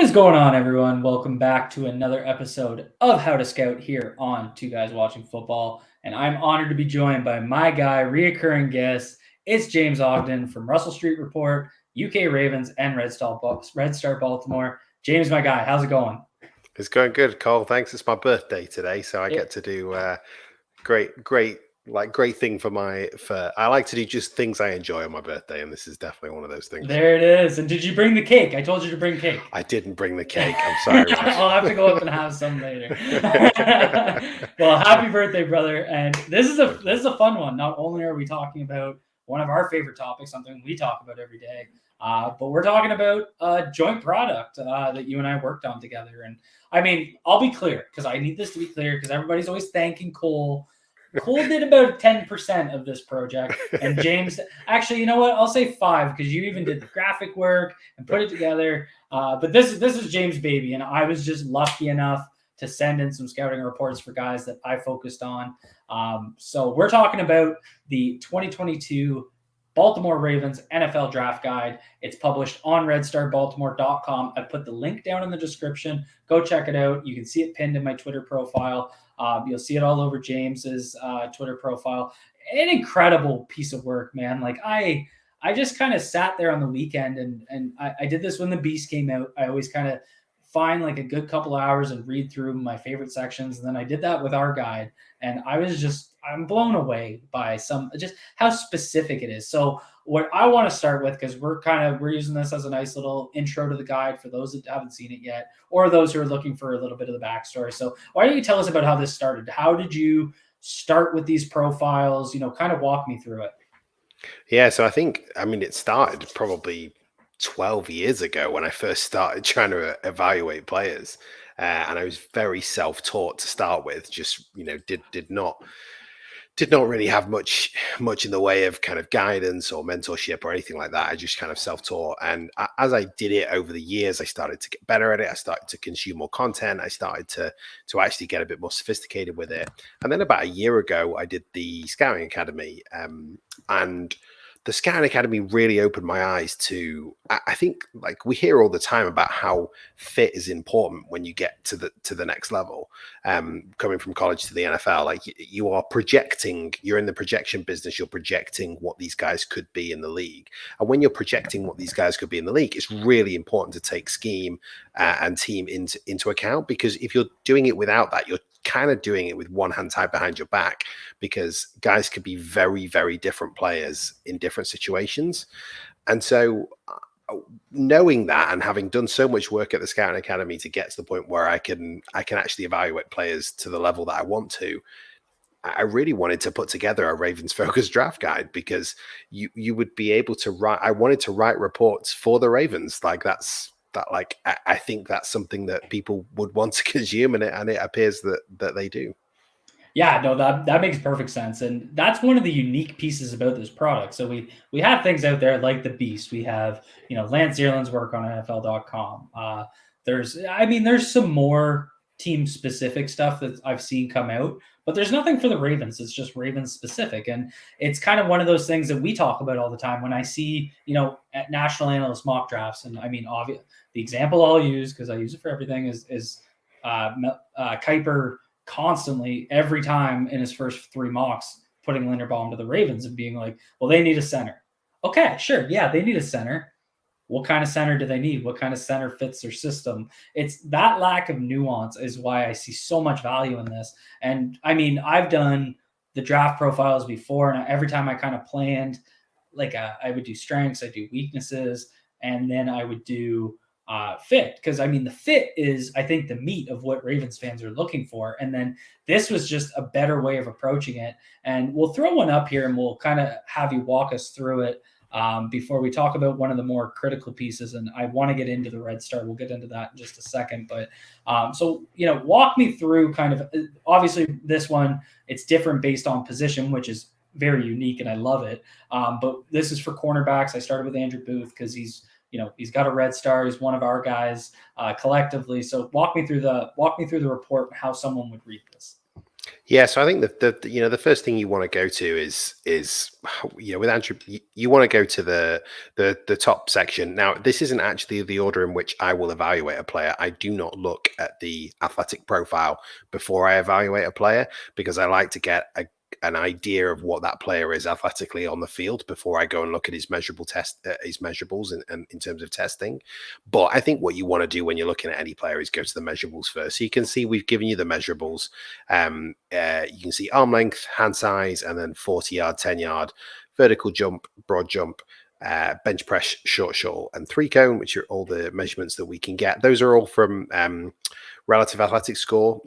is going on, everyone? Welcome back to another episode of How to Scout here on Two Guys Watching Football. And I'm honored to be joined by my guy, reoccurring guest. It's James Ogden from Russell Street Report, UK Ravens, and Red Star Baltimore. James, my guy, how's it going? It's going good, Cole. Thanks. It's my birthday today, so I get to do great thing I like to do just things I enjoy on my birthday, and this is definitely one of those things. There it is. And did you bring the cake? I told you to bring cake. I didn't bring the cake. I'm sorry, Ross. I'll have to go up and have some later. Well, happy birthday, brother. And this is a fun one. Not only are we talking about one of our favorite topics, something we talk about every day, but we're talking about a joint product that you and I worked on together. And I mean, I'll be clear because I need this to be clear because everybody's always thanking Cole. Cole did about 10% of this project, and James, actually, you know what? I'll say 5 because you even did the graphic work and put it together. But this is James' baby, and I was just lucky enough to send in some scouting reports for guys that I focused on. So we're talking about the 2022 Baltimore Ravens NFL Draft Guide. It's published on redstarbaltimore.com. I put the link down in the description. Go check it out. You can see it pinned in my Twitter profile. You'll see it all over James's Twitter profile. An incredible piece of work, man. Like I just kind of sat there on the weekend and I did this when the Beast came out. I always kind of find like a good couple hours and read through my favorite sections. And then I did that with our guide. And I'm blown away by just how specific it is. So what I want to start with, because we're using this as a nice little intro to the guide for those that haven't seen it yet, or those who are looking for a little bit of the backstory. So why don't you tell us about how this started? How did you start with these profiles? Kind of walk me through it. Yeah, so it started probably 12 years ago when I first started trying to evaluate players. And I was very self-taught to start with, just, did not really have much in the way of kind of guidance or mentorship or anything like that. I just kind of self-taught. And as I did it over the years, I started to get better at it. I started to consume more content. I started to actually get a bit more sophisticated with it. And then about a year ago, I did the Scouting Academy. And the Scouting Academy really opened my eyes to, I think, like we hear all the time about how fit is important when you get to the next level, coming from college to the NFL. Like you are projecting, you're in the projection business, you're projecting what these guys could be in the league. And when you're projecting what these guys could be in the league, it's really important to take scheme and team into account, because if you're doing it without that, you're kind of doing it with one hand tied behind your back, because guys could be very, very different players in different situations. And so knowing that and having done so much work at the Scouting Academy to get to the point where I can actually evaluate players to the level that I want to, I really wanted to put together a Ravens focused draft guide, because you would be able to write. I wanted to write reports for the Ravens. I think that's something that people would want to consume, and it appears that they do. Yeah, no, that makes perfect sense. And that's one of the unique pieces about this product. So we have things out there like the Beast. We have, Lance Zierlin's work on NFL.com. There's some more team specific stuff that I've seen come out, but there's nothing for the Ravens. It's just Ravens specific. And it's kind of one of those things that we talk about all the time when I see, at national analyst mock drafts. And the example I'll use, because I use it for everything, is Kuiper constantly every time in his first 3 mocks putting Linderbaum to the Ravens and being like, well, they need a center. Okay, sure. Yeah, they need a center. What kind of center do they need? What kind of center fits their system? It's that lack of nuance is why I see so much value in this. And I've done the draft profiles before, and every time I kind of planned, I would do strengths, I do weaknesses, and then I would do fit, because the fit is, I think, the meat of what Ravens fans are looking for. And then this was just a better way of approaching it. And we'll throw one up here and we'll kind of have you walk us through it before we talk about one of the more critical pieces. And I want to get into the Red Star. We'll get into that in just a second. But walk me through kind of, obviously this one, it's different based on position, which is very unique and I love it. But this is for cornerbacks. I started with Andrew Booth because he's got a Red Star. He's one of our guys collectively. So walk me through the report and how someone would read this. Yeah, so I think the first thing you want to go to is with Andrew, you want to go to the top section. Now, this isn't actually the order in which I will evaluate a player. I do not look at the athletic profile before I evaluate a player, because I like to get an idea of what that player is athletically on the field before I go and look at his measurables and in terms of testing. But I think what you want to do when you're looking at any player is go to the measurables first. So you can see we've given you the measurables. You can see arm length, hand size, and then 40-yard, 10-yard, vertical jump, broad jump, bench press, short shuttle, and 3-cone, which are all the measurements that we can get. Those are all from Relative Athletic Score,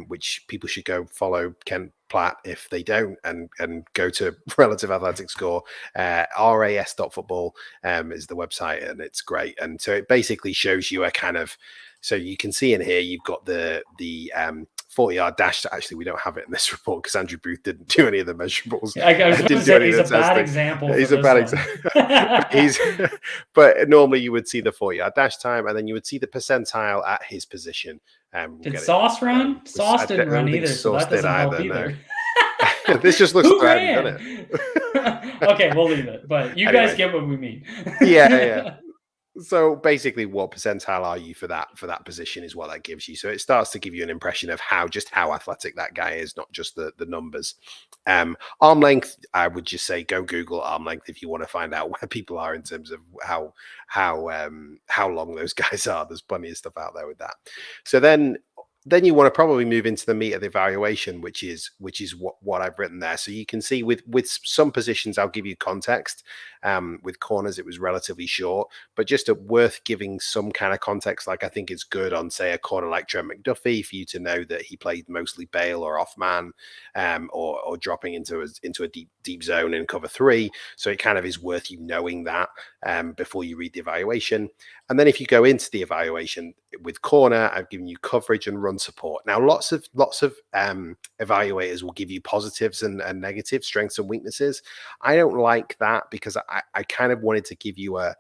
which people should go follow Ken Platt if they don't, and go to Relative Athletic Score. RAS.football is the website, and it's great. And so it basically shows you a kind of, so you can see in here, you've got the 40-yard dash. Actually, we don't have it in this report because Andrew Booth didn't do any of the measurables. I was going to say he's a bad example. He's a bad example. But normally you would see the 40-yard dash time, and then you would see the percentile at his position. Did Sauce run? Sauce didn't run either, so that doesn't help either. No. This just looks like I haven't done it. Okay, we'll leave it. But you guys get what we mean. Yeah. So basically, what percentile are you for that position is what that gives you. So it starts to give you an impression of how athletic that guy is, not just the numbers. Arm length, I would just say go Google arm length if you want to find out where people are in terms of how long those guys are. There's plenty of stuff out there with that. So then you want to probably move into the meat of the evaluation, which is what I've written there. So you can see with some positions, I'll give you context. With corners, it was relatively short, but just worth giving some kind of context. Like I think it's good on, say, a corner like Trent McDuffie for you to know that he played mostly bail or off man, or dropping into a deep zone in cover 3. So it kind of is worth you knowing that before you read the evaluation. And then if you go into the evaluation with corner, I've given you coverage and run support. Now, lots of evaluators will give you positives and negatives, strengths and weaknesses. I don't like that because I kind of wanted to give you a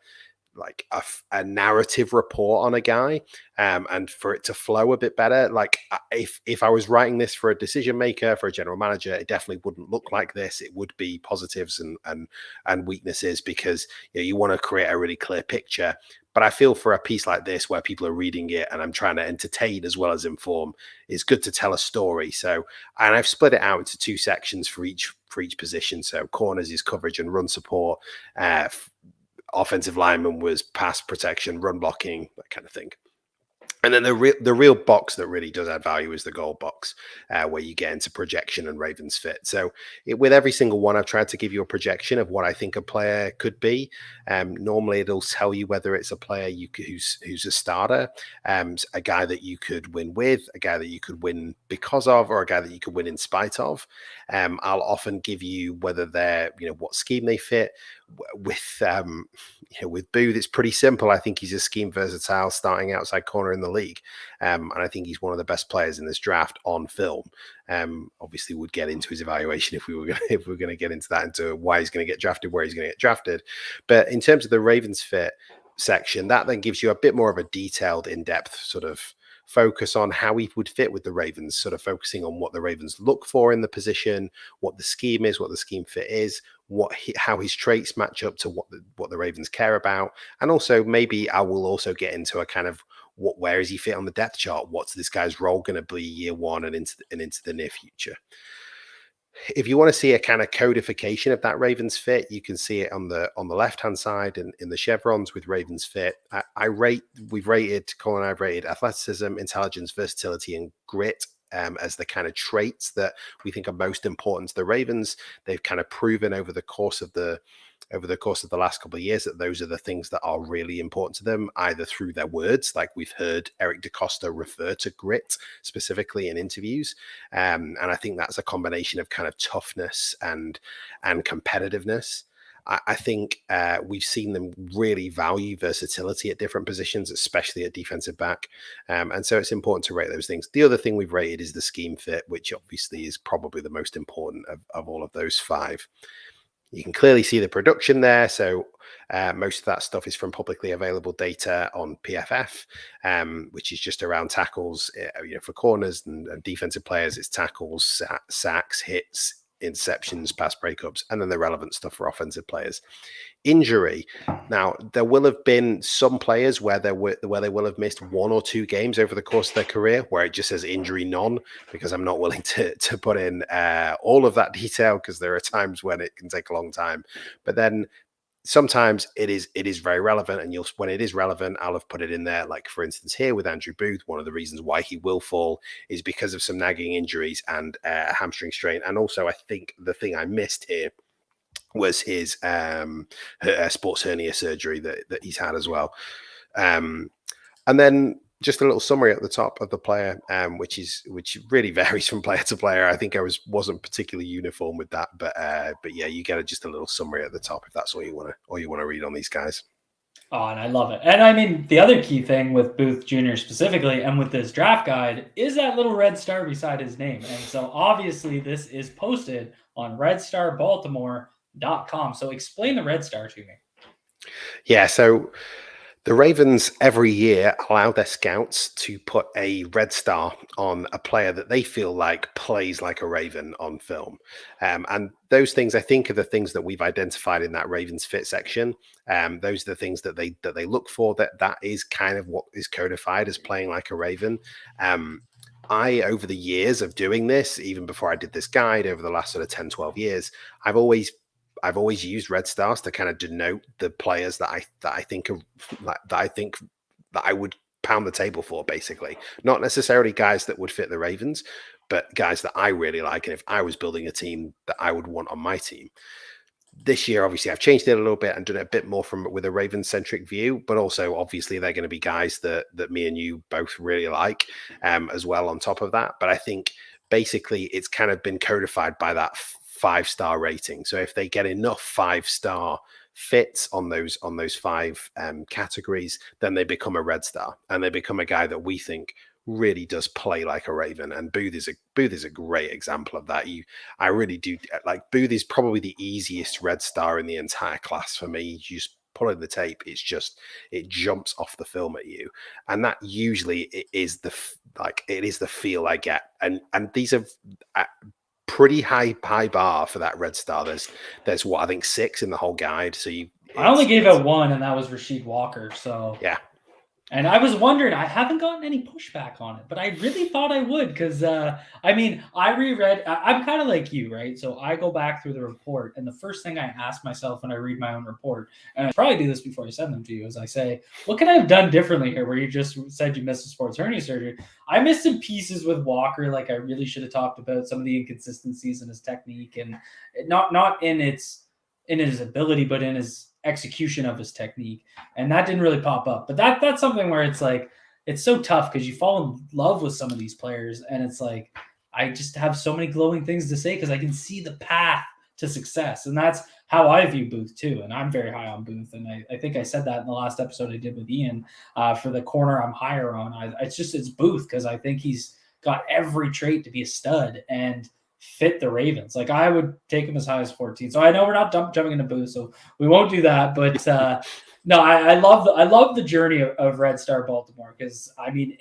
narrative report on a guy, and for it to flow a bit better. Like if I was writing this for a decision maker, for a general manager, it definitely wouldn't look like this. It would be positives and weaknesses, because you want to create a really clear picture. But I feel for a piece like this, where people are reading it and I'm trying to entertain as well as inform, it's good to tell a story. So, and I've split it out into 2 sections for each position. So corners is coverage and run support. Offensive lineman was pass protection, run blocking, that kind of thing. And then the real box that really does add value is the goal box, where you get into projection and Ravens fit. So with every single one, I've tried to give you a projection of what I think a player could be. Normally, it'll tell you whether it's a player who's a starter, a guy that you could win with, a guy that you could win because of, or a guy that you could win in spite of. I'll often give you whether they're, what scheme they fit. With Booth, it's pretty simple. I think he's a scheme versatile starting outside corner in the league. And I think he's one of the best players in this draft on film. Obviously would get into his evaluation if we were going to get into that, into why he's going to get drafted, where he's going to get drafted. But in terms of the Ravens fit section, that then gives you a bit more of a detailed, in-depth sort of focus on how he would fit with the Ravens, sort of focusing on what the Ravens look for in the position, what the scheme is, what the scheme fit is, how his traits match up to what the Ravens care about. And also maybe I will also get into a kind of where is he fit on the depth chart? What's this guy's role going to be year one and into the near future? If you want to see a kind of codification of that Ravens fit, you can see it on the left-hand side in the chevrons with Ravens fit. Colin and I've rated athleticism, intelligence, versatility, and grit as the kind of traits that we think are most important to the Ravens. They've kind of proven over the course of the last couple of years that those are the things that are really important to them, either through their words, like we've heard Eric DeCosta refer to grit specifically in interviews. And I think that's a combination of kind of toughness and competitiveness. I think we've seen them really value versatility at different positions, especially at defensive back. And so it's important to rate those things. The other thing we've rated is the scheme fit, which obviously is probably the most important of all of those 5. You can clearly see the production there. So most of that stuff is from publicly available data on PFF, which is just around tackles, for corners and defensive players. It's tackles, sacks, hits, interceptions, pass breakups, and then the relevant stuff for offensive players. Injury. Now, there will have been some players where they will have missed 1 or 2 games over the course of their career where it just says injury none, because I'm not willing to put in all of that detail, because there are times when it can take a long time. But then sometimes it is very relevant, and when it is relevant, I'll have put it in there. Like, for instance, here with Andrew Booth, one of the reasons why he will fall is because of some nagging injuries and hamstring strain. And also, I think the thing I missed here was his sports hernia surgery that he's had as well. And then just a little summary at the top of the player, which really varies from player to player. I think I wasn't particularly uniform with that, but yeah, you get just a little summary at the top if that's all you want to read on these guys. Oh, and I love it. And I mean, the other key thing with Booth Jr. specifically, and with this draft guide, is that little red star beside his name. And so obviously this is posted on redstarbaltimore.com. So explain the red star to me. Yeah, so the Ravens every year allow their scouts to put a red star on a player that they feel like plays like a Raven on film. And those things, I think, are the things that we've identified in that Ravens fit section. Those are the things that they look for, that is kind of what is codified as playing like a Raven. Over the years of doing this, even before I did this guide, over the last sort of 10, 12 years, I've always used red stars to kind of denote the players that I think I would pound the table for, basically. Not necessarily guys that would fit the Ravens, but guys that I really like, and if I was building a team that I would want on my team. This year, obviously, I've changed it a little bit and done it a bit more with a Ravens-centric view, but also, obviously, they're going to be guys that me and you both really like as well on top of that. But I think, basically, it's kind of been codified by that 5-star rating. So if they get enough 5-star fits on those 5 categories, then they become a red star, and they become a guy that we think really does play like a Raven. And Booth is a great example of that. I really do like Booth. Is probably the easiest red star in the entire class for me. You just pull in the tape, it jumps off the film at you, and that usually it is the feel I get. And these are pretty high bar for that red star. There's what I think 6 in the whole guide. So I only gave out 1, and that was Rasheed Walker. So yeah. And I was wondering, I haven't gotten any pushback on it, but I really thought I would, because I mean, I reread. I'm kind of like you, right? So I go back through the report, and the first thing I ask myself when I read my own report, and I probably do this before I send them to you, is I say, what could I have done differently here? Where you just said you missed a sports hernia surgery. I missed some pieces with Walker, like I really should have talked about some of the inconsistencies in his technique, and not in his ability, but in his execution of his technique, and that didn't really pop up. But that's something where it's like, it's so tough, because you fall in love with some of these players, and it's like, I just have so many glowing things to say because I can see the path to success, and that's how I view Booth too. And I'm very high on Booth, and I think I said that in the last episode I did with Ian. For the corner I'm higher on, it's Booth, because I think he's got every trait to be a stud and fit the Ravens. Like, I would take him as high as 14. So I know we're not jumping into Booth, so we won't do that. But no, I love the journey of Red Star Baltimore, because I mean,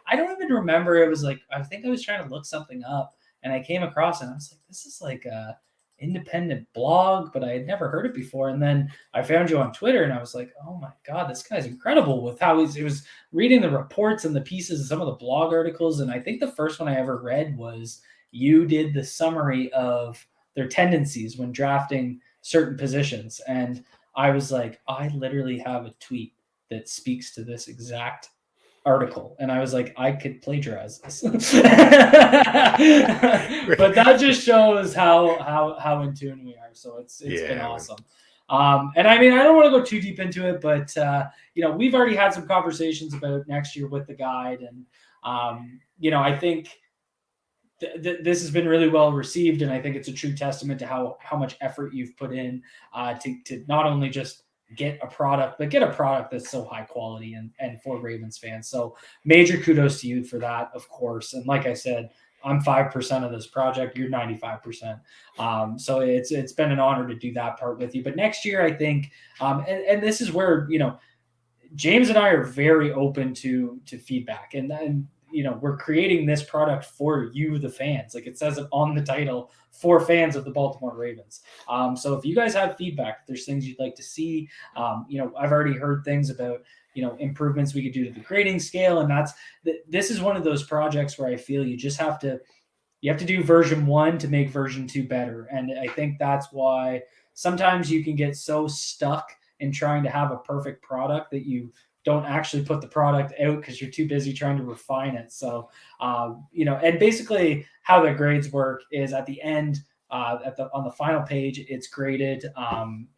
I don't even remember. It was like, I think I was trying to look something up, and I came across it, and I was like, this is like a independent blog, but I had never heard it before. And then I found you on Twitter, and I was like, oh my God, this guy's incredible with how it was reading the reports and the pieces and some of the blog articles. And I think the first one I ever read was, you did the summary of their tendencies when drafting certain positions. And I was like, I literally have a tweet that speaks to this exact article. And I was like, I could plagiarize this. But that just shows how in tune we are. So it's been awesome. And I mean, I don't want to go too deep into it, but we've already had some conversations about next year with the guide. And I think this has been really well received, and I think it's a true testament to how much effort you've put in to not only just get a product, but get a product that's so high quality and for Ravens fans. So major kudos to you for that, of course. And like I said, I'm 5% of this project, you're 95%. So it's been an honor to do that part with you. But next year, I think, and this is where, James and I are very open to feedback, and then we're creating this product for you, the fans. Like it says it on the title, for fans of the Baltimore Ravens. So if you guys have feedback, if there's things you'd like to see, I've already heard things about improvements we could do to the grading scale, and this is one of those projects where I feel you just have to do version 1 to make version 2 better. And I think that's why sometimes you can get so stuck in trying to have a perfect product that you don't actually put the product out because you're too busy trying to refine it. So, and basically how the grades work is at the end, on the final page, it's graded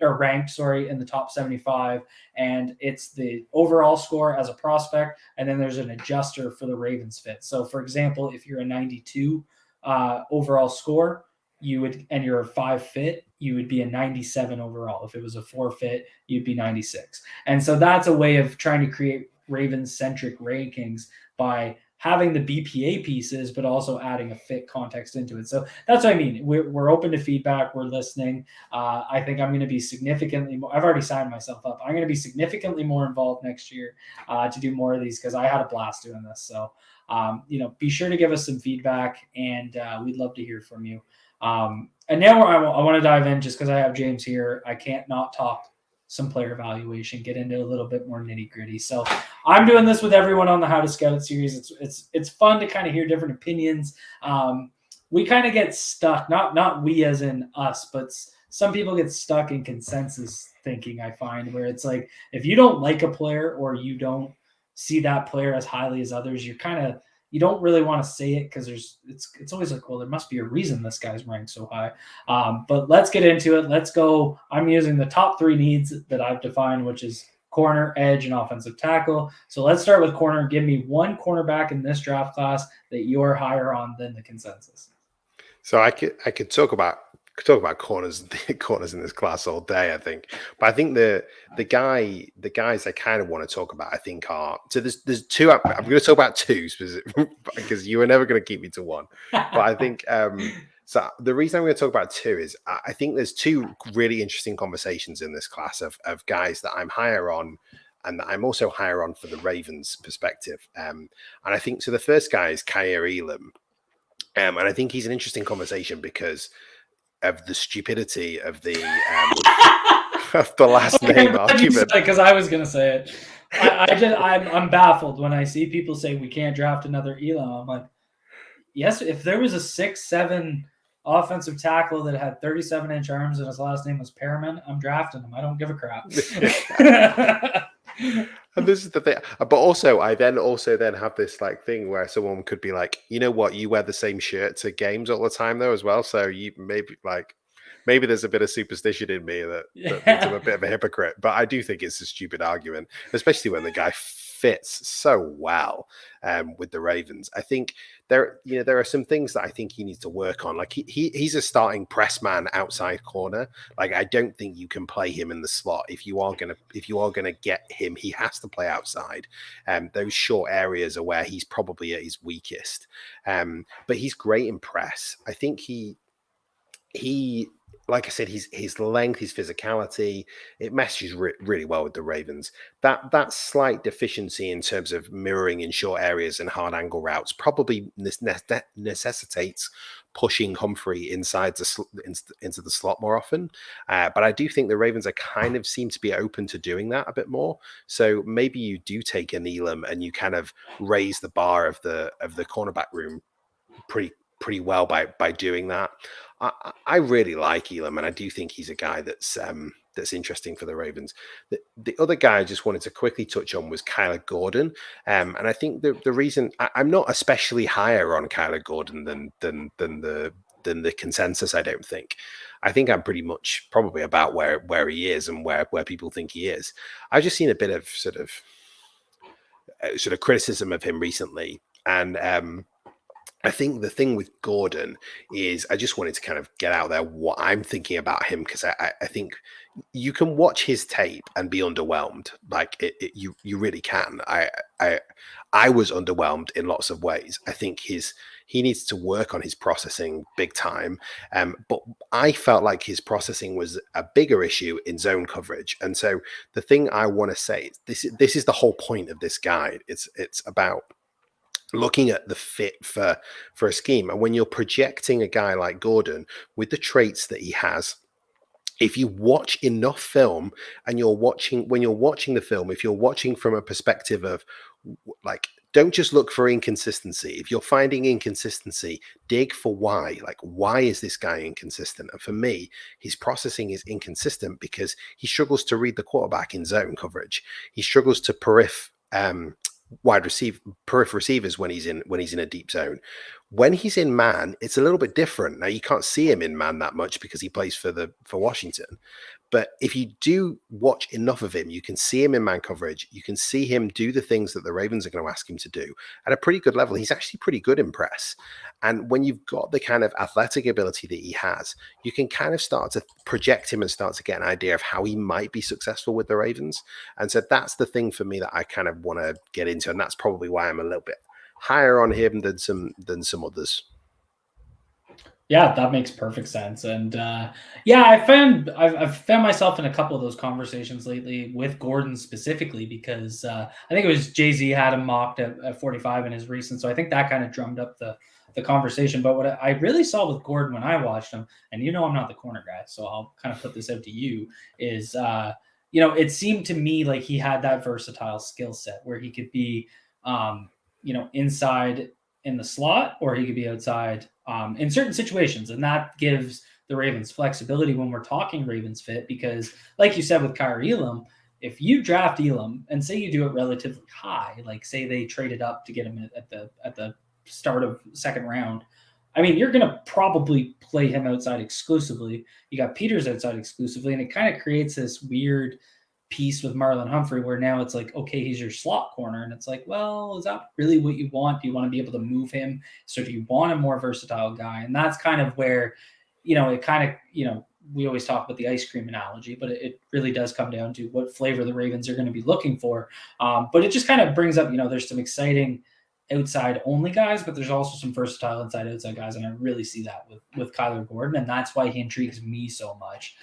or ranked, sorry, in the top 75, and it's the overall score as a prospect, and then there's an adjuster for the Ravens fit. So, for example, if you're a 92 overall score, and you're a 5 fit, you would be a 97 overall. If it was a 4 fit, you'd be 96. And so that's a way of trying to create Ravens centric rankings by having the BPA pieces, but also adding a fit context into it. So that's what I mean. We're open to feedback. We're listening. I think I'm going to be significantly more. I've already signed myself up. I'm going to be significantly more involved next year to do more of these because I had a blast doing this. So, be sure to give us some feedback, and we'd love to hear from you. And now I want to dive in just because I have James here. I can't not talk some player evaluation, get into a little bit more nitty gritty. So I'm doing this with everyone on the How to Scout It series. It's fun to kind of hear different opinions. We kind of get stuck, not we as in us, but some people get stuck in consensus thinking, I find, where it's like, if you don't like a player or you don't see that player as highly as others, you don't really want to say it because it's always like, well, there must be a reason this guy's ranked so high. But let's get into it. Let's go. I'm using the top 3 needs that I've defined, which is corner, edge, and offensive tackle. So let's start with corner. Give me one cornerback in this draft class that you're higher on than the consensus. So I could talk about corners in this class all day, I think. But I think the guys I kind of want to talk about, I think, are, so there's 2. I'm going to talk about 2 specific because you are never going to keep me to 1. But I think so the reason I'm going to talk about 2 is I think there's 2 really interesting conversations in this class of guys that I'm higher on and that I'm also higher on for the Ravens perspective. And I think, so the first guy is Kaiir Elam. And I think he's an interesting conversation because of the stupidity of the of the last name argument. Because I was going to say it. I'm baffled when I see people say we can't draft another Elam. I'm like, yes, if there was a 6'7" offensive tackle that had 37-inch arms and his last name was Perriman, I'm drafting him. I don't give a crap. And this is the thing, but also I then have this like thing where someone could be like, you know what, you wear the same shirt to games all the time though as well, so you maybe there's a bit of superstition in me that means I'm a bit of a hypocrite. But I do think it's a stupid argument, especially when the guy fits so well with the Ravens. I think there are some things that I think he needs to work on. Like he's a starting press man outside corner. Like I don't think you can play him in the slot. If you are gonna get him, he has to play outside. Those short areas are where he's probably at his weakest. But he's great in press. I think he like I said, his length, his physicality, it meshes really well with the Ravens. That slight deficiency in terms of mirroring in short areas and hard angle routes probably necessitates pushing Humphrey inside into the slot more often. But I do think the Ravens are kind of seem to be open to doing that a bit more. So maybe you do take an Elam and you kind of raise the bar of the cornerback room pretty well by doing that. I really like Elam, and I do think he's a guy that's interesting for the Ravens. The other guy I just wanted to quickly touch on was Kyler Gordon, and I think the reason I'm not especially higher on Kyler Gordon than the consensus. I don't think. I think I'm pretty much probably about where he is and where people think he is. I've just seen a bit of sort of criticism of him recently, and I think the thing with Gordon is I just wanted to kind of get out there what I'm thinking about him, because I think you can watch his tape and be underwhelmed. Like you really can. I was underwhelmed in lots of ways. I think his he needs to work on his processing big time. But I felt like his processing was a bigger issue in zone coverage. And so the thing I want to say, this is the whole point of this guide. It's about looking at the fit for a scheme. And when you're projecting a guy like Gordon with the traits that he has, if you watch enough film and when you're watching the film, if you're watching from a perspective of like, don't just look for inconsistency. If you're finding inconsistency, dig for why. Like, why is this guy inconsistent? And for me, his processing is inconsistent because he struggles to read the quarterback in zone coverage. He struggles to periph receivers when he's in a deep zone. When he's in man, it's a little bit different. Now, you can't see him in man that much because he plays for Washington. But if you do watch enough of him, you can see him in man coverage. You can see him do the things that the Ravens are going to ask him to do at a pretty good level. He's actually pretty good in press. And when you've got the kind of athletic ability that he has, you can kind of start to project him and start to get an idea of how he might be successful with the Ravens. And so that's the thing for me that I kind of want to get into. And that's probably why I'm a little bit higher on him than some others. Yeah, that makes perfect sense. And I've found myself in a couple of those conversations lately with Gordon specifically because I think it was Jay-Z had him mocked at 45 in his recent. So I think that kind of drummed up the conversation. But what I really saw with Gordon when I watched him, and I'm not the corner guy, so I'll kind of put this out to you, is it seemed to me like he had that versatile skill set where he could be inside in the slot, or he could be outside in certain situations. And that gives the Ravens flexibility when we're talking Ravens fit, because like you said with Kyrie Elam, if you draft Elam and say you do it relatively high, like say they traded up to get him at the start of second round, I mean, you're going to probably play him outside exclusively. You got Peters outside exclusively, and it kind of creates this weird piece with Marlon Humphrey where now it's like, okay, he's your slot corner. And it's like, well, is that really what you want? Do you want to be able to move him? So do you want a more versatile guy? And that's kind of where, it kind of, we always talk about the ice cream analogy, but it really does come down to what flavor the Ravens are going to be looking for. But it just kind of brings up, there's some exciting outside only guys, but there's also some versatile outside guys. And I really see that with Kyler Gordon. And that's why he intrigues me so much.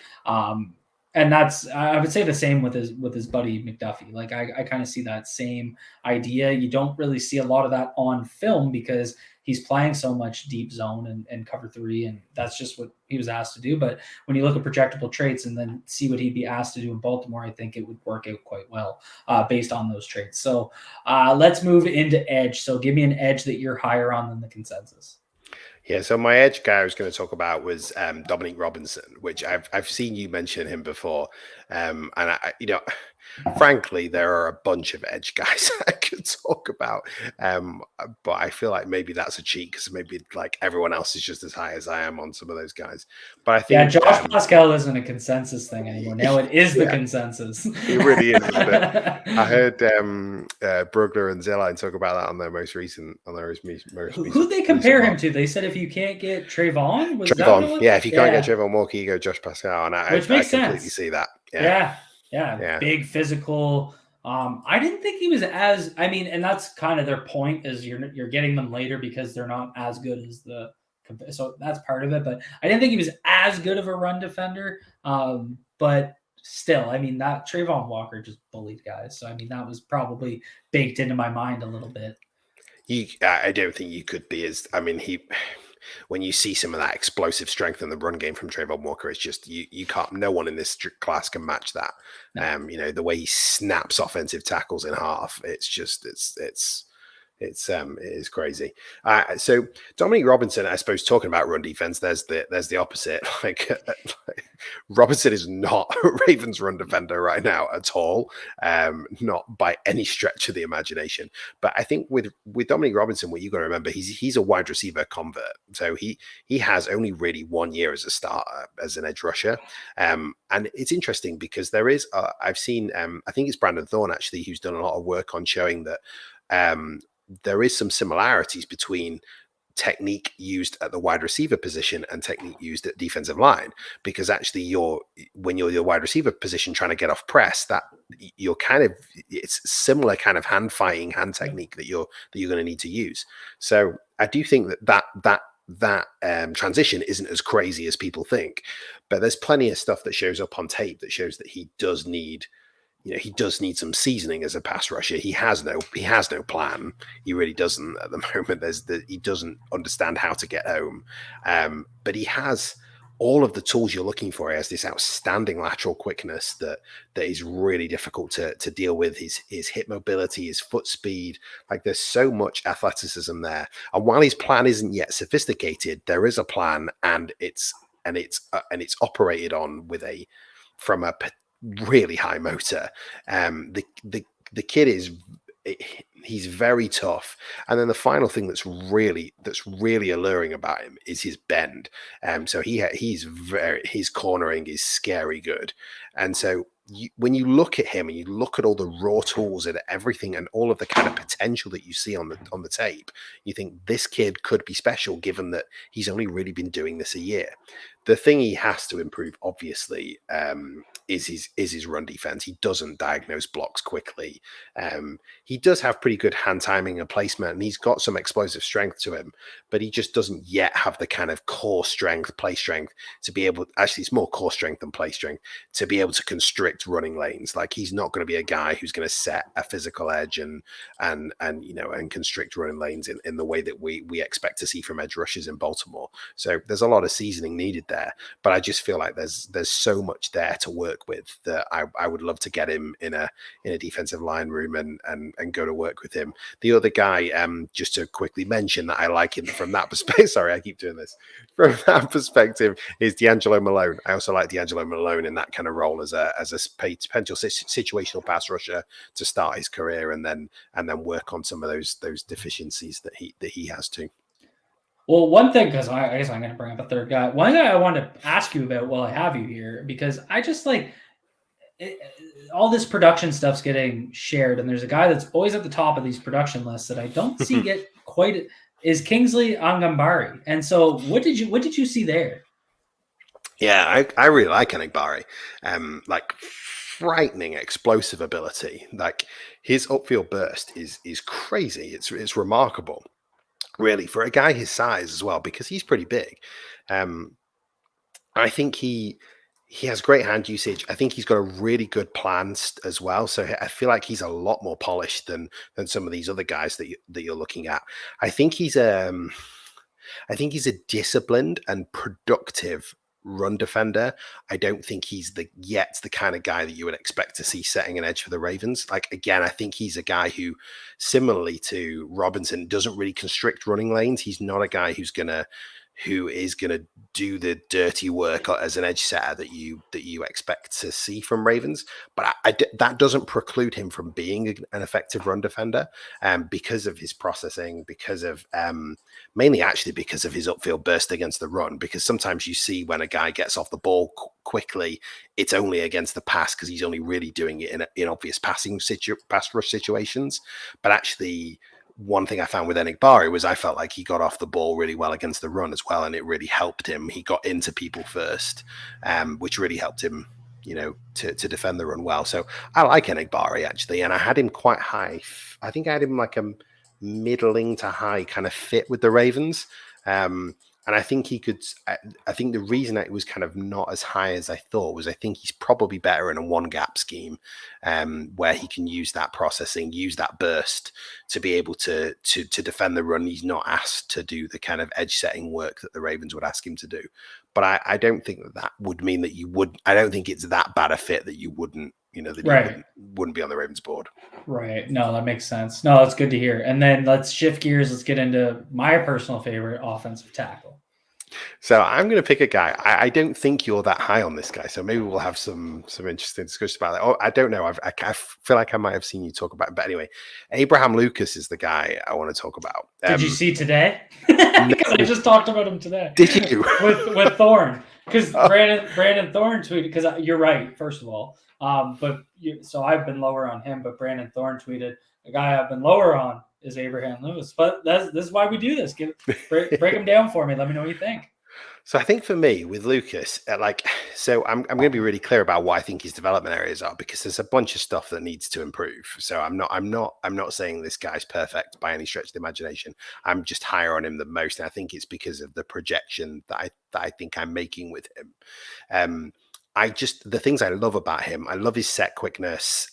And I would say the same with his buddy McDuffie. Like I kind of see that same idea. You don't really see a lot of that on film because he's playing so much deep zone and cover three, and that's just what he was asked to do. But when you look at projectable traits and then see what he'd be asked to do in Baltimore, I think it would work out quite well based on those traits. So let's move into edge. So give me an edge that you're higher on than the consensus. Yeah, so my edge guy I was going to talk about was Dominic Robinson, which I've seen you mention him before, and I frankly, there are a bunch of edge guys I could talk about, but I feel like maybe that's a cheat because maybe like everyone else is just as high as I am on some of those guys. But I think Josh Pascal isn't a consensus thing anymore. Now it is the consensus. It really is, isn't it? I heard Brugler and Zilline talk about that on their most recent. Who they compare him to? They said if you can't get Trayvon, if you can't get Trayvon Walker, you go Josh Pascal, and I completely see that. Yeah, big physical. I didn't think he was as. I mean, and that's kind of their point is you're getting them later because they're not as good as the. So that's part of it, but I didn't think he was as good of a run defender. But still, I mean, that Trayvon Walker just bullied guys. So I mean, that was probably baked into my mind a little bit. I don't think you could be as. I mean, when you see some of that explosive strength in the run game from Trayvon Walker, it's just you can't. No one in this class can match that. No. The way he snaps offensive tackles in half, it is crazy. So Dominic Robinson, I suppose, talking about run defense, there's the opposite. Like Robinson is not a Ravens run defender right now at all, not by any stretch of the imagination. But I think with Dominic Robinson, what you got to remember, he's a wide receiver convert, so he has only really 1 year as a starter as an edge rusher, and it's interesting because there is I've seen I think it's Brandon Thorne actually who's done a lot of work on showing that. There is some similarities between technique used at the wide receiver position and technique used at defensive line, because actually when you're your wide receiver position trying to get off press, that it's similar kind of hand technique that you're going to need to use. So I do think that transition isn't as crazy as people think, but there's plenty of stuff that shows up on tape that shows that he does need some seasoning as a pass rusher. He has no plan. He really doesn't at the moment. He doesn't understand how to get home, but he has all of the tools you're looking for. He has this outstanding lateral quickness that is really difficult to deal with. His hip mobility, his foot speed, like there's so much athleticism there. And while his plan isn't yet sophisticated, there is a plan, and it's operated on from a really high motor. The kid he's very tough. And then the final thing that's really alluring about him is his bend. So his cornering is scary good. And so when you look at him and you look at all the raw tools and everything and all of the kind of potential that you see on the tape, you think this kid could be special, given that he's only really been doing this a year. The thing he has to improve, obviously, is his run defense. He doesn't diagnose blocks quickly. He does have pretty good hand timing and placement, and he's got some explosive strength to him, but he just doesn't yet have the kind of core strength, play strength to be able. Actually, it's more core strength than play strength to be able to constrict running lanes. Like, he's not going to be a guy who's going to set a physical edge and constrict running lanes in the way that we expect to see from edge rushers in Baltimore. So there's a lot of seasoning needed there, but I just feel like there's so much there to work with that I would love to get him in a defensive line room and go to work with him. The other guy, just to quickly mention that I like him from that perspective. Sorry, I keep doing this. From that perspective, is D'Angelo Malone. I also like D'Angelo Malone in that kind of role as a potential situational pass rusher to start his career, and then work on some of those deficiencies that he has too. Well, one thing, because I guess I'm going to bring up a third guy. One guy I wanted to ask you about while I have you here, because I just like all this production stuff's getting shared, and there's a guy that's always at the top of these production lists that I don't see get quite, is Kingsley Angambari. And so what did you see there? Yeah, I really like Enagbare. Like, frightening explosive ability. Like, his upfield burst is crazy. It's remarkable, really, for a guy his size as well, because he's pretty big. I think he has great hand usage. I think he's got a really good plan as well. So I feel like he's a lot more polished than some of these other guys that you're looking at. I think he's a disciplined and productive run defender. I don't think he's the kind of guy that you would expect to see setting an edge for the Ravens. Like, again, I think he's a guy who, similarly to Robinson, doesn't really constrict running lanes. He's not a guy who is gonna do the dirty work as an edge setter that you expect to see from Ravens. But that doesn't preclude him from being an effective run defender, because of his processing, because of mainly actually because of his upfield burst against the run. Because sometimes you see when a guy gets off the ball quickly, it's only against the pass because he's only really doing it in obvious pass rush situations. But actually, one thing I found with Enagbare was I felt like he got off the ball really well against the run as well, and it really helped him. He got into people first, which really helped him, to defend the run well. So I like Enagbare, actually, and I had him quite high. I think I had him like a middling to high kind of fit with the Ravens. And I think he could. I think the reason it was kind of not as high as I thought was I think he's probably better in a one gap scheme, where he can use that processing, use that burst to be able to defend the run. He's not asked to do the kind of edge setting work that the Ravens would ask him to do. But I don't think that would mean that you would. I don't think it's that bad a fit that you wouldn't. Right. You wouldn't be on the Ravens board. Right. No, that makes sense. No, that's good to hear. And then let's shift gears. Let's get into my personal favorite, offensive tackle. So I'm going to pick a guy. I don't think you're that high on this guy, so maybe we'll have some interesting discussion about it. Oh, I don't know. I feel like I might have seen you talk about it. But anyway, Abraham Lucas is the guy I want to talk about. Did you see today? Because I just talked about him today. Did you? with Thorne. Because Brandon Thorne tweeted, because you're right, first of all. So I've been lower on him, but Brandon Thorne tweeted, the guy I've been lower on is Abraham Lewis. But this is why we do this. Break him down for me. Let me know what you think. So I think for me with Lucas, so I'm going to be really clear about what I think his development areas are, because there's a bunch of stuff that needs to improve. So I'm not saying this guy's perfect by any stretch of the imagination. I'm just higher on him than most, and I think it's because of the projection that I think I'm making with him. The things I love about him, I love his set quickness.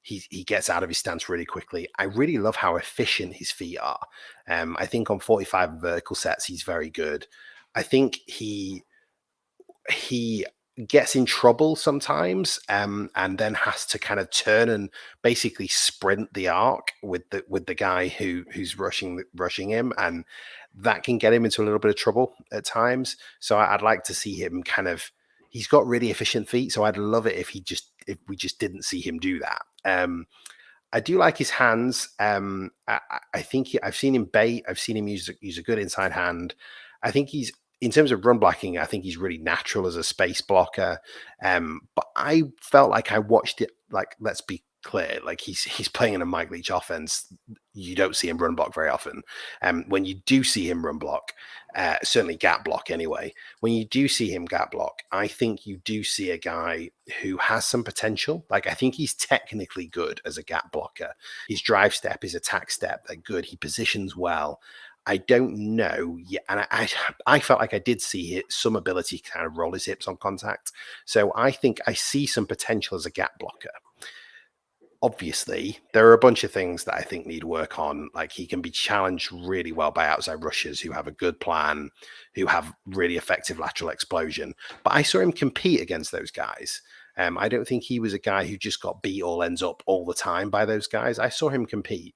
He gets out of his stance really quickly. I really love how efficient his feet are. I think on 45 vertical sets, he's very good. I think he gets in trouble sometimes, and then has to kind of turn and basically sprint the arc with the guy who's rushing him, and that can get him into a little bit of trouble at times. So I'd like to see him kind of. He's got really efficient feet, so I'd love it if we just didn't see him do that. I do like his hands. I think I've seen him bait. I've seen him use a good inside hand. I think he's in terms of run blocking. I think he's really natural as a space blocker. But I felt like I watched it. Like, let's be clear, like he's playing in a Mike Leach offense. You don't see him run block very often. When you do see him run block, certainly gap block anyway. When you do see him gap block, I think you do see a guy who has some potential. Like, I think he's technically good as a gap blocker. His drive step, his attack step, they're good. He positions well. I don't know yet, and I felt like I did see some ability to kind of roll his hips on contact. So I think I see some potential as a gap blocker. Obviously, there are a bunch of things that I think need work on. Like, he can be challenged really well by outside rushers who have a good plan, who have really effective lateral explosion. But I saw him compete against those guys. I don't think he was a guy who just got beat all ends up all the time by those guys. I saw him compete.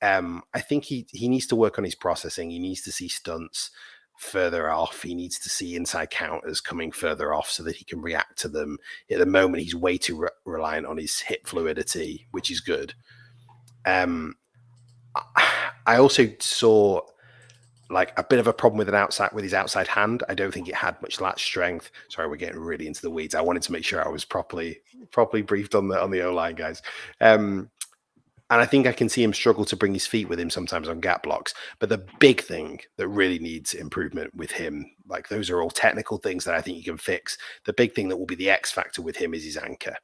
I think he needs to work on his processing. He needs to see stunts further off. He needs to see inside counters coming further off so that he can react to them. At the moment, he's way too reliant on his hip fluidity, which is good. I also saw like a bit of a problem with his outside hand. I don't think it had much latch strength. Sorry, we're getting really into the weeds. I wanted to make sure I was properly briefed on the O-line, guys. And I think I can see him struggle to bring his feet with him sometimes on gap blocks. But the big thing that really needs improvement with him, like, those are all technical things that I think you can fix. The big thing that will be the X factor with him is his anchor,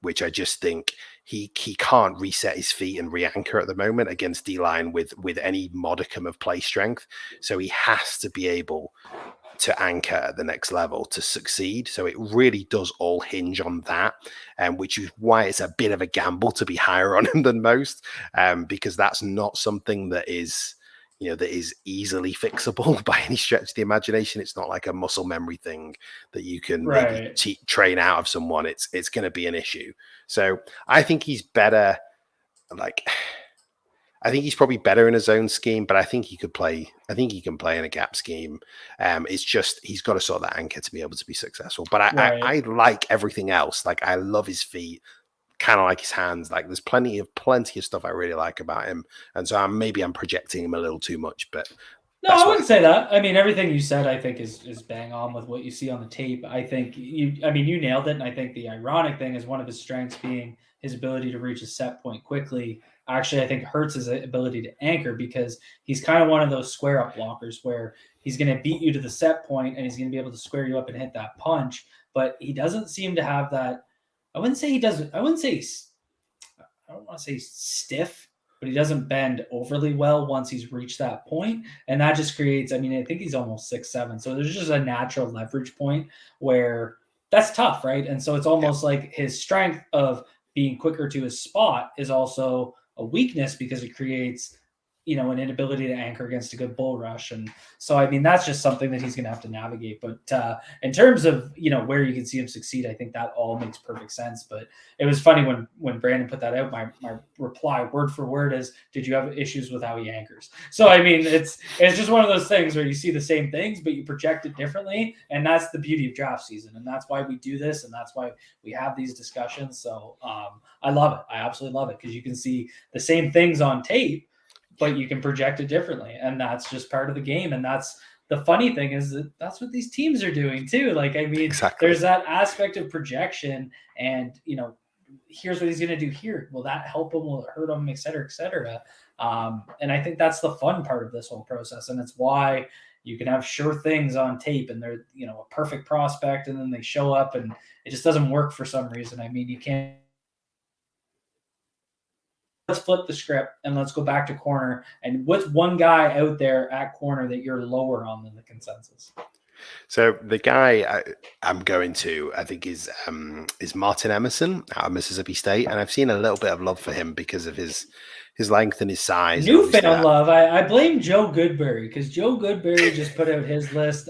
which I just think he can't reset his feet and re-anchor at the moment against D-line with any modicum of play strength. So he has to be able to anchor at the next level to succeed. So it really does all hinge on that, which is why it's a bit of a gamble to be higher on him than most, because that's not something that is easily fixable by any stretch of the imagination. It's not like a muscle memory thing that you can maybe train out of someone. It's going to be an issue. So I think he's better. I think he's probably better in a zone scheme, but I think he can play in a gap scheme. It's just he's got to sort that anchor to be able to be successful. But I like everything else. Like, I love his feet, kind of like his hands. Like, there's plenty of stuff I really like about him. And so maybe I'm projecting him a little too much, but no, I wouldn't say that. I mean, everything you said, I think, is bang on with what you see on the tape. I think you nailed it. And I think the ironic thing is one of his strengths being his ability to reach a set point quickly. Actually, I think hurts his ability to anchor, because he's kind of one of those square up blockers where he's going to beat you to the set point and he's going to be able to square you up and hit that punch. But he doesn't seem to have that. I wouldn't say he doesn't. I don't want to say stiff, but he doesn't bend overly well once he's reached that point. And that just creates, I think he's almost 6'7". So there's just a natural leverage point where that's tough, right? And so it's almost like his strength of being quicker to his spot is also a weakness, because it creates, an inability to anchor against a good bull rush. And so, that's just something that he's going to have to navigate. But in terms of, where you can see him succeed, I think that all makes perfect sense. But it was funny when Brandon put that out, my reply word for word is, did you have issues with how he anchors? So, it's just one of those things where you see the same things, but you project it differently. And that's the beauty of draft season. And that's why we do this. And that's why we have these discussions. So I love it. I absolutely love it, because you can see the same things on tape, but you can project it differently. And that's just part of the game. And that's the funny thing, is that that's what these teams are doing too. Exactly. There's that aspect of projection, and, here's what he's going to do here. Will that help him? Will it hurt him? Et cetera, et cetera. And I think that's the fun part of this whole process. And it's why, You can have sure things on tape, and they're a perfect prospect, and then they show up, and it just doesn't work for some reason. I mean, you can't. Let's flip the script and let's go back to corner. And what's one guy out there at corner that you're lower on than the consensus? So the guy I'm going to, I think, is Martin Emerson out of Mississippi State, and I've seen a little bit of love for him because of his length and his size. Newfound love. I blame Joe Goodberry, because Joe Goodberry just put out his list.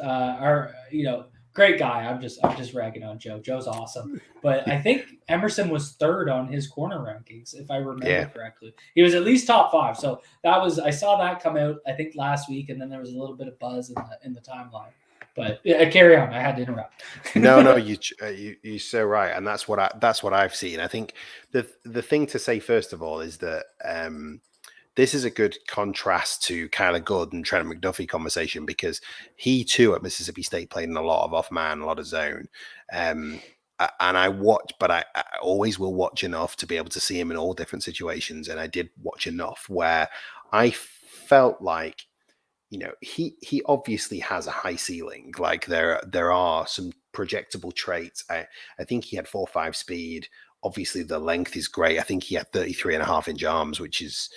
Great guy. I'm just ragging on Joe. Joe's awesome, but I think Emerson was third on his corner rankings, if I remember correctly. He was at least top 5. So I saw that come out, I think, last week, and then there was a little bit of buzz in the timeline. But carry on. I had to interrupt. No, you're so right, and that's what I've seen. I think the thing to say first of all is that this is a good contrast to Kyler Good and Trent McDuffie conversation, because he too at Mississippi State played in a lot of off man, a lot of zone. And I watch, but I always will watch enough to be able to see him in all different situations. And I did watch enough where I felt like, he obviously has a high ceiling. Like there are some projectable traits. I think he had 4.5 speed. Obviously the length is great. I think he had 33.5-inch arms, which is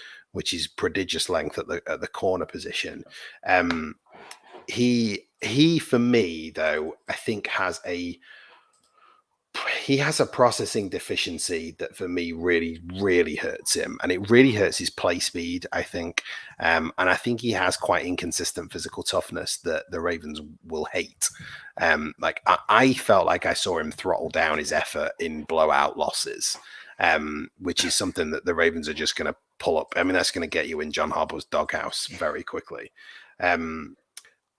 prodigious length at the corner position. He for me though, I think has a processing deficiency that for me really, really hurts him, and it really hurts his play speed, I think. And I think he has quite inconsistent physical toughness that the Ravens will hate. I felt like I saw him throttle down his effort in blowout losses, which is something that the Ravens are just going to pull up. I mean, that's going to get you in John Harbaugh's doghouse very quickly.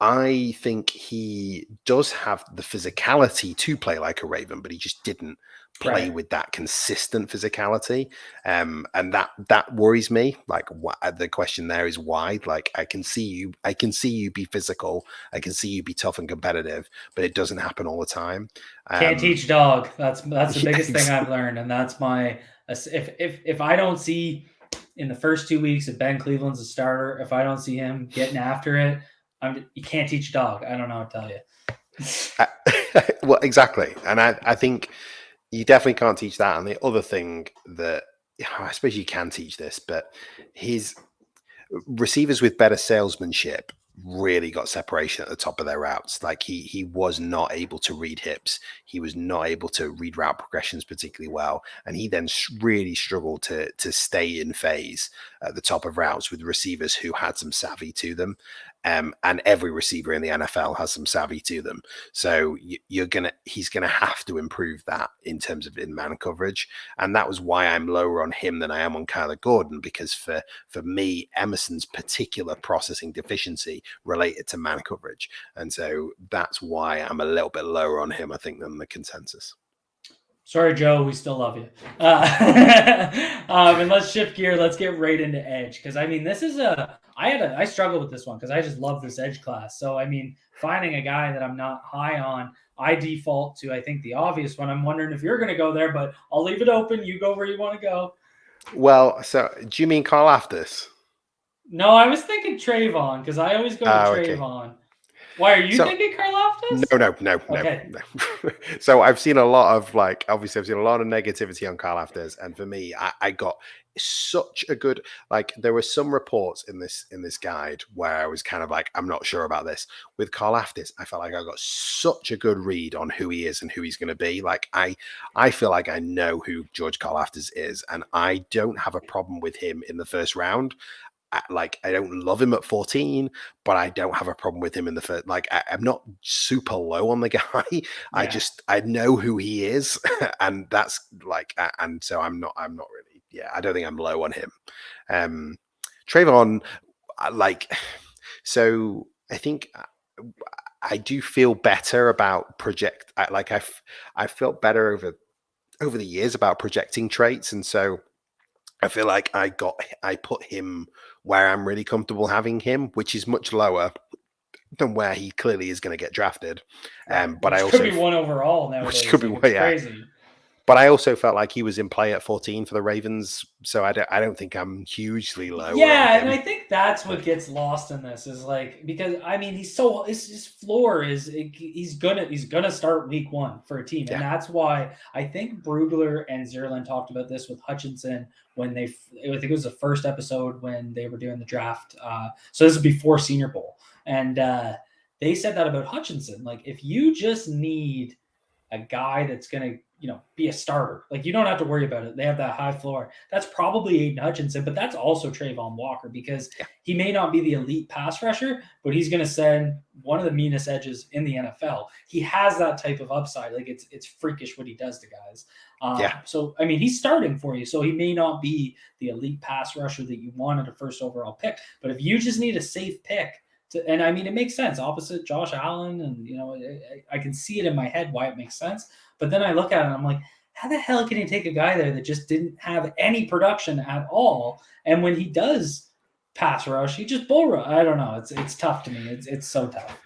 I think he does have the physicality to play like a Raven, but he just didn't play with that consistent physicality. And that worries me. Like, the question there is why. Like, I can see you be physical. I can see you be tough and competitive, but it doesn't happen all the time. Can't teach dog. That's the biggest thing I've learned. And that's if I don't see in the first 2 weeks if Ben Cleveland's a starter, if I don't see him getting after it, you can't teach a dog. I don't know what to tell you. Well, exactly. And I think you definitely can't teach that. And the other thing that I suppose you can teach this, but his receivers with better salesmanship really got separation at the top of their routes. Like he was not able to read hips. He was not able to read route progressions particularly well. And he then really struggled to stay in phase at the top of routes with receivers who had some savvy to them. And every receiver in the NFL has some savvy to them. So he's gonna have to improve that in terms of in-man coverage. And that was why I'm lower on him than I am on Kyler Gordon, because for me, Emerson's particular processing deficiency related to man coverage. And so that's why I'm a little bit lower on him, I think, than the consensus. Sorry, Joe, we still love you. And let's shift gear. Let's get right into edge, because I mean, this is I struggle with this one because I just love this edge class. So I mean, finding a guy that I'm not high on, I default to, I think, the obvious one. I'm wondering if you're going to go there, but I'll leave it open. You go where you want to go. Well, so do you mean Karlaftis? No, I was thinking Trayvon, because I always go to Trayvon. Okay. Why are you thinking Karlaftis? No. So I've seen a lot of obviously I've seen a lot of negativity on Karlaftis, and for me, I got such a good, there were some reports in this guide where I was kind of like, I'm not sure about this. With Karlaftis, I felt like I got such a good read on who he is and who he's going to be. Like I feel like I know who George Karlaftis is, and I don't have a problem with him in the first round. I don't love him at 14, but I don't have a problem with him in the first. I'm not super low on the guy. Yeah. I know who he is, and that's and so I'm not really. Yeah, I don't think I'm low on him. Trayvon, so I think I do feel better about I felt better over the years about projecting traits, and so I feel like I put him where I'm really comfortable having him, which is much lower than where he clearly is going to get drafted. But I also could be one overall now, which could be crazy. But I also felt like he was in play at 14 for the Ravens, so I don't think I'm hugely lower on Yeah, and him. I think that's what But gets lost in this is like because I mean his floor is he's gonna start week one for a team, and yeah, that's why I think Brugler and Zierlein talked about this with Hutchinson when I think it was the first episode when they were doing the draft. So this is before Senior Bowl, and they said that about Hutchinson. Like if you just need a guy that's going to, be a starter. Like you don't have to worry about it. They have that high floor. That's probably Aiden Hutchinson, but that's also Trayvon Walker because yeah, he may not be the elite pass rusher, but he's going to send one of the meanest edges in the NFL. He has that type of upside. Like it's freakish what he does to guys. yeah. So I mean, he's starting for you. So he may not be the elite pass rusher that you wanted a first overall pick, but if you just need a safe pick and I mean, it makes sense opposite Josh Allen, and I can see it in my head why it makes sense. But then I look at it and I'm like, how the hell can you take a guy there that just didn't have any production at all? And when he does pass rush, he just bull rush. I don't know. It's tough to me. It's so tough.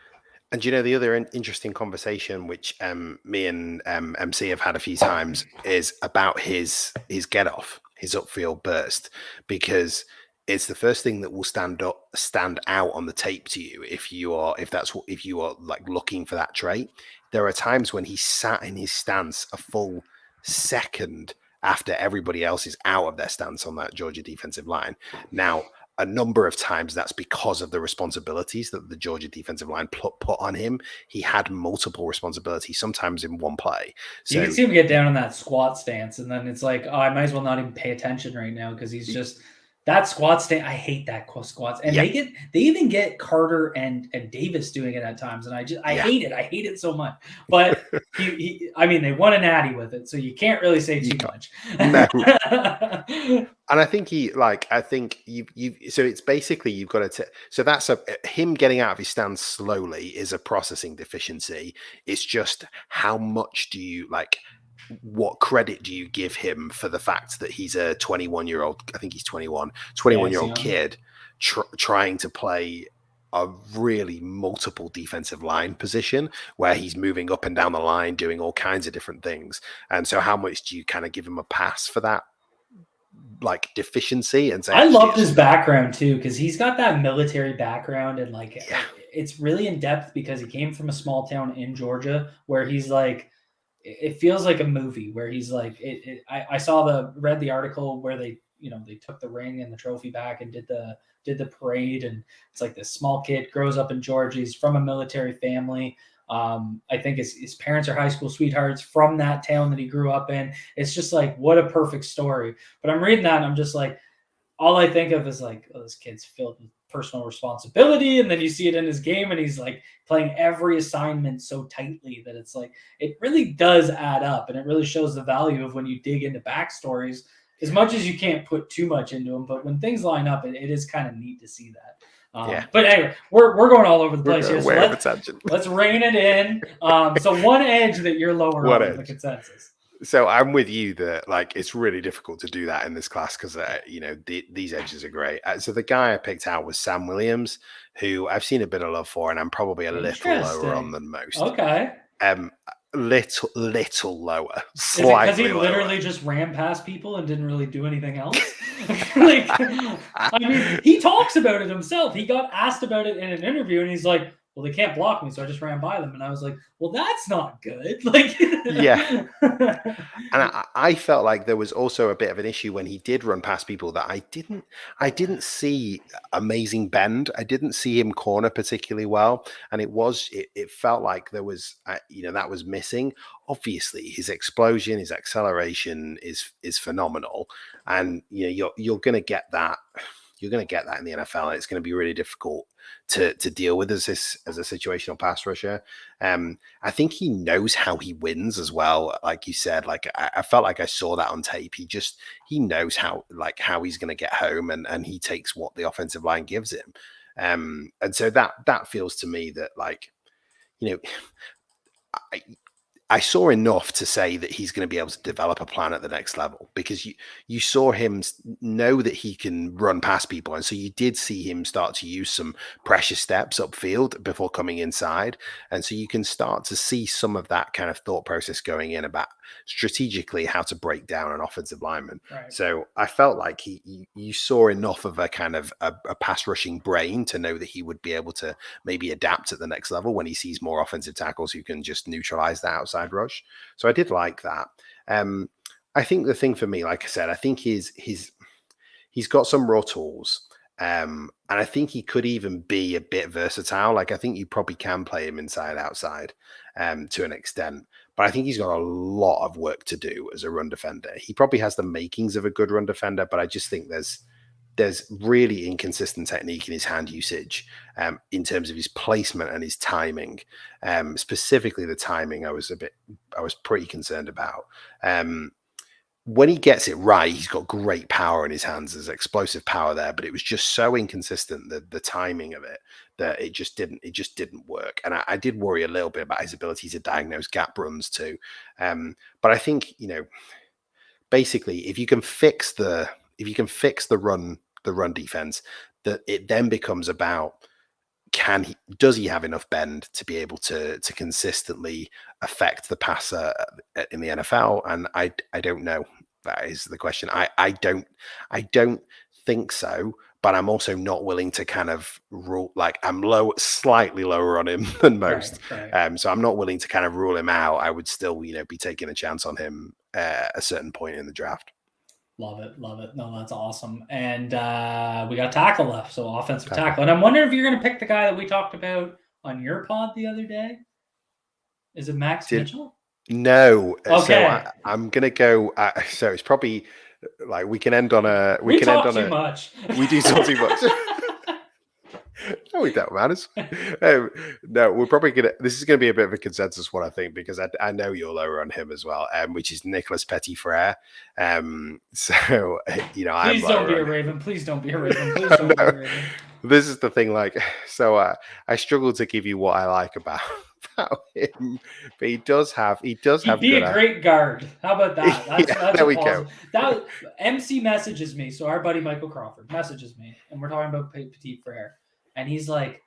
And the other interesting conversation, which me and MC have had a few times, is about his get off, his upfield burst, because it's the first thing that will stand out on the tape to you if you are like looking for that trait. There are times when he sat in his stance a full second after everybody else is out of their stance on that Georgia defensive line. Now, a number of times that's because of the responsibilities that the Georgia defensive line put on him. He had multiple responsibilities, sometimes in one play. So you can see him get down in that squat stance, and then it's like, oh, I might as well not even pay attention right now because he's just that squat stance. I hate that squats, and they even get Carter and Davis doing it at times, and I hate it. I hate it so much. But I mean, they won a natty with it, so you can't really say too much. No. And I think so it's basically you've got to so that's him getting out of his stance slowly is a processing deficiency. It's just how much do you what credit do you give him for the fact that he's a 21-year-old, I think he's 21-year-old kid trying to play a really multiple defensive line position where he's moving up and down the line, doing all kinds of different things. And so how much do you kind of give him a pass for that deficiency? And say, I loved his background too, because he's got that military background and it's really in depth because he came from a small town in Georgia where he's like, it feels like a movie where he's like, I read the article where they took the ring and the trophy back and did the parade. And it's like this small kid grows up in Georgia. He's from a military family. I think his parents are high school sweethearts from that town that he grew up in. It's just like, what a perfect story. But I'm reading that and I'm just like, all I think of is like, oh, this kid's filled with personal responsibility. And then you see it in his game and he's like playing every assignment so tightly that it's like, it really does add up. And it really shows the value of when you dig into backstories, as much as you can't put too much into them. But when things line up, it is kind of neat to see that. But anyway, we're going all over the place here. So let's rein it in. So one edge that you're lower on in the consensus. So I'm with you that it's really difficult to do that in this class because these edges are great. So the guy I picked out was Sam Williams, who I've seen a bit of love for, and I'm probably a little lower on than most. Okay. Little lower. Is it because he literally just ran past people and didn't really do anything else? I mean, he talks about it himself. He got asked about it in an interview, and he's like, well, they can't block me, so I just ran by them. And I was like, well, that's not good. Yeah. And I felt like there was also a bit of an issue when he did run past people that I didn't see amazing bend. I didn't see him corner particularly well. And it felt like there was, that was missing. Obviously, his explosion, his acceleration is phenomenal. And, you're going to get that. You're going to get that in the NFL. And it's going to be really difficult to deal with as a situational pass rusher. I think he knows how he wins as well. Like you said, I felt like I saw that on tape. He knows how he's going to get home and he takes what the offensive line gives him. And so that feels to me that I saw enough to say that he's going to be able to develop a plan at the next level, because you saw him know that he can run past people. And so you did see him start to use some pressure steps upfield before coming inside. And so you can start to see some of that kind of thought process going in about strategically how to break down an offensive lineman. Right. So I felt like you saw enough of a kind of a pass rushing brain to know that he would be able to maybe adapt at the next level when he sees more offensive tackles who can just neutralize that outside rush. So I did like that. I think the thing for me, like I said, I think he's got some raw tools. And I think he could even be a bit versatile. Like, I think you probably can play him inside, outside, to an extent. But I think he's got a lot of work to do as a run defender. He probably has the makings of a good run defender, but I just think there's really inconsistent technique in his hand usage, in terms of his placement and his timing. Specifically the timing, I was pretty concerned about. When he gets it right, he's got great power in his hands. There's explosive power there, but it was just so inconsistent, the timing of it, that it just didn't work. And I did worry a little bit about his ability to diagnose gap runs too. But I think, basically, if you can fix the run defense, that it then becomes about, does he have enough bend to be able to consistently affect the passer in the NFL? And I don't know. That is the question. I don't think so, but I'm also not willing to kind of rule, like, I'm slightly lower on him than most. Right. So I'm not willing to kind of rule him out. I would still, be taking a chance on him at a certain point in the draft. Love it. No, that's awesome. And we got tackle left, so offensive tackle. And I'm wondering if you're going to pick the guy that we talked about on your pod the other day. Is it Max Mitchell? No. Okay. So I'm going to go. So it's probably like we can end on a. We talk too much. We do talk too much. No, we don't, man. No, we're probably gonna. This is gonna be a bit of a consensus one, I think, because I know you're lower on him as well, which is Nicholas Petit-Frere. So please don't be a Raven. Please don't be a Raven. Please don't be a Raven. This is the thing. Like, so I struggle to give you what I like about him, but he does have. He'd be a great guard. How about that? That's there we go. That MC messages me. So our buddy Michael Crawford messages me, and we're talking about Petit-Frere. And he's like,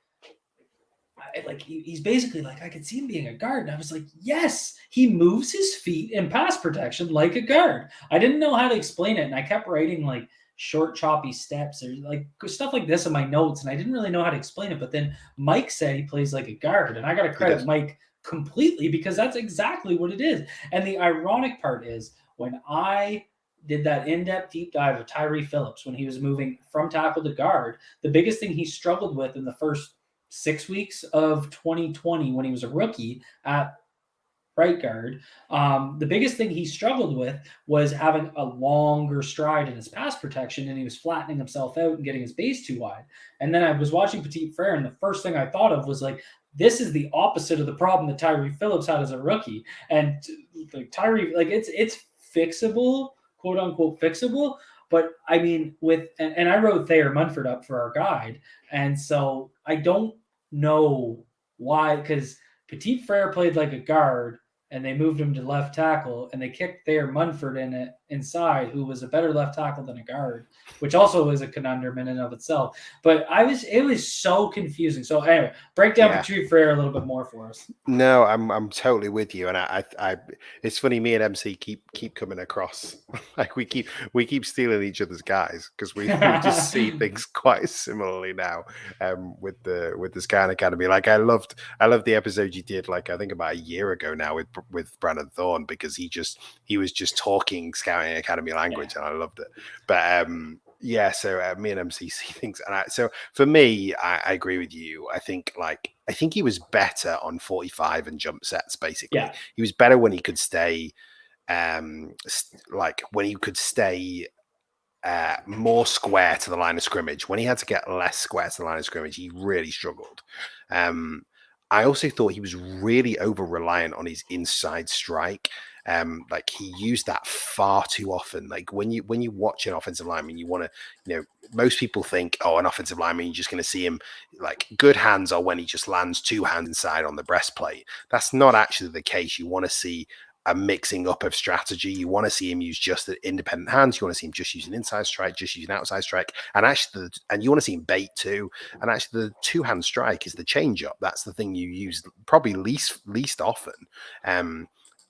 he's basically like, I could see him being a guard. And I was like, yes, he moves his feet in pass protection like a guard. I didn't know how to explain it. And I kept writing like short, choppy steps or like stuff like this in my notes. And I didn't really know how to explain it. But then Mike said he plays like a guard. And I got to credit Mike completely, because that's exactly what it is. And the ironic part is, when I did that in-depth deep dive of Tyree Phillips when he was moving from tackle to guard, the biggest thing he struggled with in the first 6 weeks of 2020 when he was a rookie at right guard, the biggest thing he struggled with was having a longer stride in his pass protection, and he was flattening himself out and getting his base too wide. And then I was watching Petit-Frere, and the first thing I thought of was like, this is the opposite of the problem that Tyree Phillips had as a rookie. And like Tyree, like it's fixable, quote unquote fixable. But I mean, and I wrote Thayer Munford up for our guide. And so I don't know why, because Petit-Frere played like a guard and they moved him to left tackle, and they kicked Thayer Munford inside, who was a better left tackle than a guard, which also was a conundrum in and of itself. But it was so confusing. So anyway, break down Petit-Frere a little bit more for us. No, I'm totally with you, and I it's funny. Me and MC keep coming across like we keep stealing each other's guys, because we just see things quite similarly now. With the Scan Academy, like I loved the episode you did, like I think about a year ago now with Brandon Thorne, because he was just talking Scouting Academy language, and I loved it. But so me and MC see things, and so for me, I agree with you. I think he was better on 45 and jump sets. Basically, he was better when he could stay, more square to the line of scrimmage. When he had to get less square to the line of scrimmage, he really struggled. I also thought he was really over reliant on his inside strike. Like he used that far too often. Like when you watch an offensive lineman, you want to, most people think, oh, an offensive lineman, you're just going to see him like good hands are when he just lands two hands inside on the breastplate. That's not actually the case. You want to see a mixing up of strategy. You want to see him use just the independent hands. You want to see him just using inside strike, just using outside strike, and actually, and you want to see him bait too. And actually, the two-hand strike is the change-up. That's the thing you use probably least often.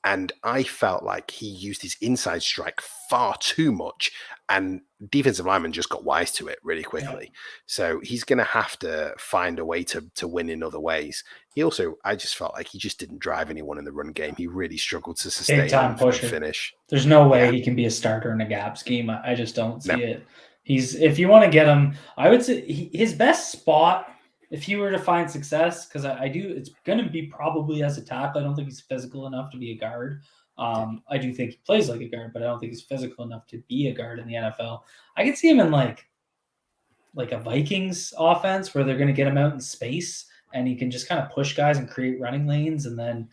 And I felt like he used his inside strike far too much, and defensive linemen just got wise to it really quickly. Yeah. So he's going to have to find a way to win in other ways. He also, I just felt like he just didn't drive anyone in the run game. He really struggled to sustain and finish. There's no way he can be a starter in a gap scheme. I just don't see it. If you want to get him, I would say his best spot, if you were to find success, because it's going to be probably as a tackle. I don't think he's physical enough to be a guard. I do think he plays like a guard, but I don't think he's physical enough to be a guard in the NFL. I could see him in like a Vikings offense where they're going to get him out in space and he can just kind of push guys and create running lanes. And then,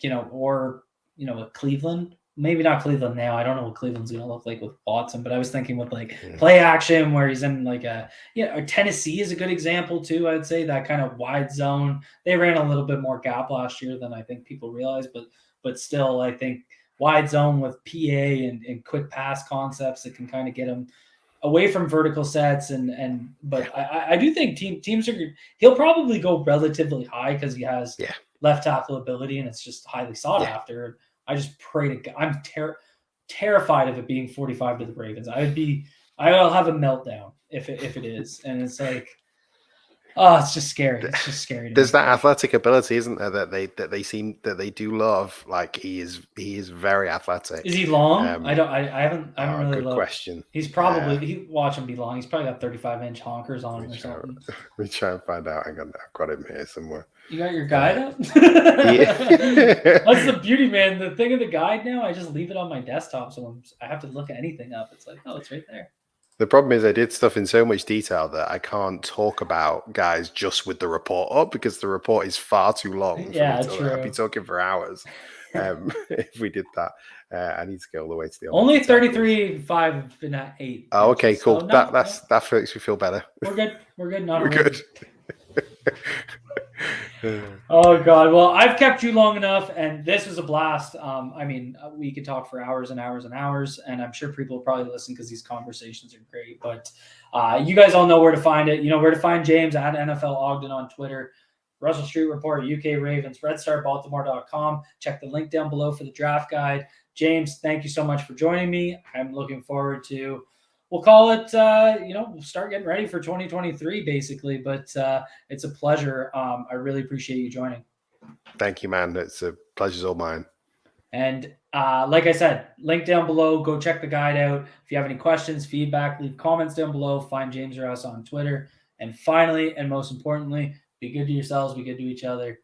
with Cleveland, maybe not Cleveland now. I don't know what Cleveland's going to look like with Watson, but I was thinking with play action where he's in Tennessee is a good example too. I'd say that kind of wide zone. They ran a little bit more gap last year than I think people realize, but still, I think wide zone with PA and quick pass concepts that can kind of get him away from vertical sets. But I do think teams are, he'll probably go relatively high because he has left tackle ability and it's just highly sought after. I just pray to God. I'm terrified of it being 45 to the Ravens. I'll have a meltdown if it is. And it's like, it's just scary. It's just scary. There's that athletic ability, isn't there, that they do love. Like he is very athletic. Is he long? I haven't really good looked. Question. He's probably watch him be long. He's probably got 35-inch honkers on him or something. Let me try and find out. I've got him here somewhere. You got your guide up? That's the beauty, man. The thing of the guide now, I just leave it on my desktop, so I have to look at anything up. It's like, oh, it's right there. The problem is I did stuff in so much detail that I can't talk about guys just with the report up because the report is far too long. Yeah, true. I'd be talking for hours if we did that. I need to go all the way to the only 33, 5, and 8. Oh, okay, cool. So that makes me feel better. We're good. We're good. Oh God! Well, I've kept you long enough, and this was a blast. We could talk for hours and hours and hours, and I'm sure people will probably listen because these conversations are great. But you guys all know where to find it. You know where to find James at NFL Ogden on Twitter, Russell Street Report, UK Ravens, RedStarBaltimore.com. Check the link down below for the draft guide. James, thank you so much for joining me. I'm looking forward to. We'll call it, we'll start getting ready for 2023, basically. But it's a pleasure. I really appreciate you joining. Thank you, man. It's a pleasure's all mine. And like I said, link down below. Go check the guide out. If you have any questions, feedback, leave comments down below. Find James or us on Twitter. And finally, and most importantly, be good to yourselves, be good to each other.